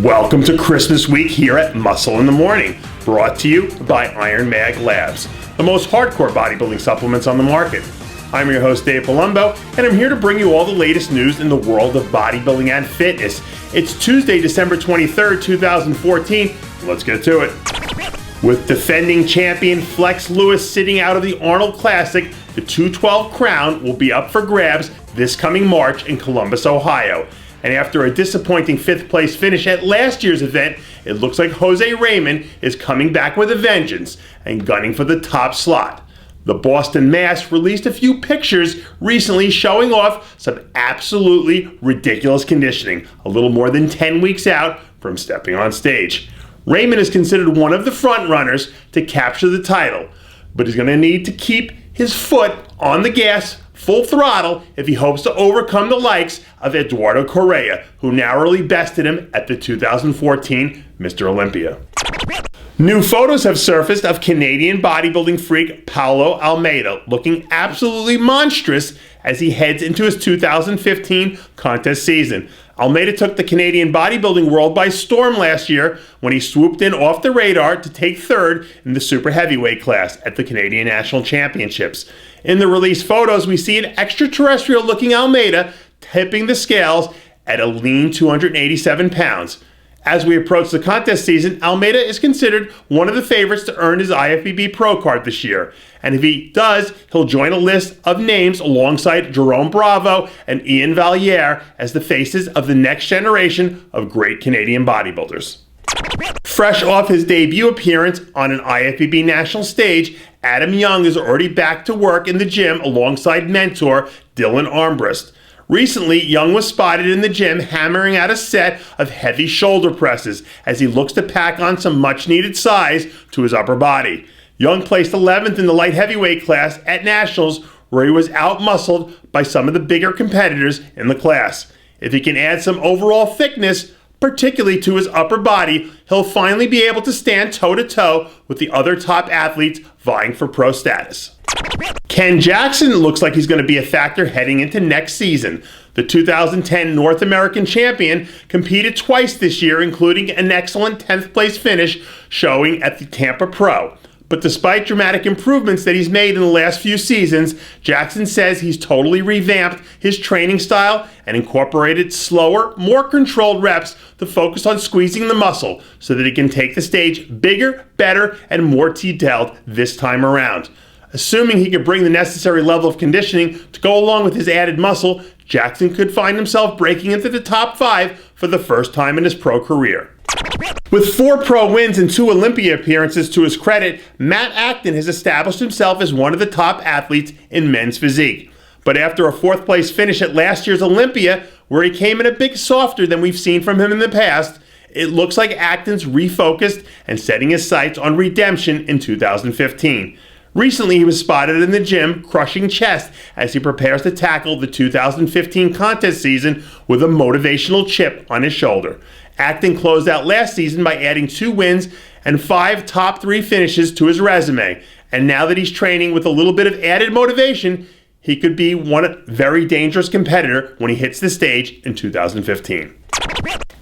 Welcome to Christmas week here at Muscle in the Morning, brought to you by Iron Mag Labs, the most hardcore bodybuilding supplements on the market. I'm your host, Dave Palumbo, and I'm here to bring you all the latest news in the world of bodybuilding and fitness. It's Tuesday, December 23rd, 2014. Let's get to it. With defending champion Flex Lewis sitting out of the Arnold Classic, the 212 crown will be up for grabs this coming March in Columbus, Ohio. And after a disappointing 5th place finish at last year's event, it looks like Jose Raymond is coming back with a vengeance and gunning for the top slot. The Boston Mass released a few pictures recently showing off some absolutely ridiculous conditioning, a little more than 10 weeks out from stepping on stage. Raymond is considered one of the front runners to capture the title, but he's going to need to keep his foot on the gas full throttle if he hopes to overcome the likes of Eduardo Correa, who narrowly bested him at the 2014 Mr. Olympia. New photos have surfaced of Canadian bodybuilding freak Paulo Almeida looking absolutely monstrous as he heads into his 2015 contest season. Almeida took the Canadian bodybuilding world by storm last year when he swooped in off the radar to take third in the super heavyweight class at the Canadian National Championships. In the released photos, we see an extraterrestrial-looking Almeida tipping the scales at a lean 287 pounds. As we approach the contest season, Almeida is considered one of the favorites to earn his IFBB Pro card this year. And if he does, he'll join a list of names alongside Jerome Bravo and Ian Valliere as the faces of the next generation of great Canadian bodybuilders. Fresh off his debut appearance on an IFBB national stage, Adam Young is already back to work in the gym alongside mentor Dylan Armbrust. Recently, Young was spotted in the gym hammering out a set of heavy shoulder presses as he looks to pack on some much-needed size to his upper body. Young placed 11th in the light heavyweight class at Nationals, where he was out-muscled by some of the bigger competitors in the class. If he can add some overall thickness, particularly to his upper body, he'll finally be able to stand toe-to-toe with the other top athletes vying for pro status. Ken Jackson looks like he's going to be a factor heading into next season. The 2010 North American champion competed twice this year, including an excellent 10th place finish showing at the Tampa Pro. But despite dramatic improvements that he's made in the last few seasons, Jackson says he's totally revamped his training style and incorporated slower, more controlled reps to focus on squeezing the muscle so that he can take the stage bigger, better, and more detailed this time around. Assuming he could bring the necessary level of conditioning to go along with his added muscle, Jackson could find himself breaking into the top 5 for the first time in his pro career. With 4 pro wins and 2 Olympia appearances to his credit, Matt Acton has established himself as one of the top athletes in men's physique. But after a 4th place finish at last year's Olympia, where he came in a bit softer than we've seen from him in the past, it looks like Acton's refocused and setting his sights on redemption in 2015. Recently, he was spotted in the gym crushing chest as he prepares to tackle the 2015 contest season with a motivational chip on his shoulder. Acton closed out last season by adding 2 wins and 5 top 3 finishes to his resume. And now that he's training with a little bit of added motivation, he could be one very dangerous competitor when he hits the stage in 2015.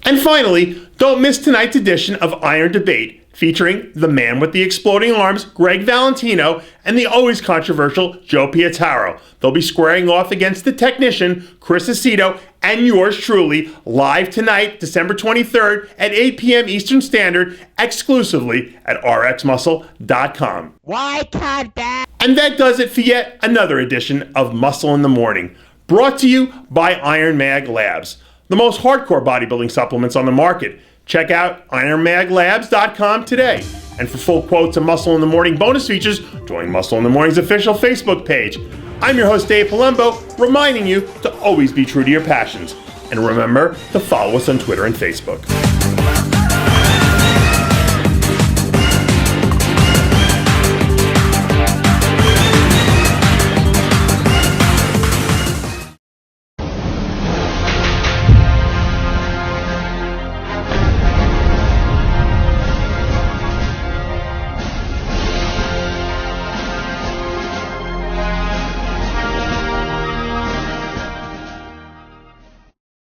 And finally, don't miss tonight's edition of Iron Debate, featuring the man with the exploding arms, Greg Valentino, and the always controversial Joe Pietaro. They'll be squaring off against the technician, Chris Aceto, and yours truly, live tonight, December 23rd at 8 p.m. Eastern Standard, exclusively at rxmuscle.com. Why can't that? And that does it for yet another edition of Muscle in the Morning, brought to you by Iron Mag Labs, the most hardcore bodybuilding supplements on the market. Check out ironmaglabs.com today. And for full quotes and Muscle in the Morning bonus features, join Muscle in the Morning's official Facebook page. I'm your host, Dave Palumbo, reminding you to always be true to your passions. And remember to follow us on Twitter and Facebook.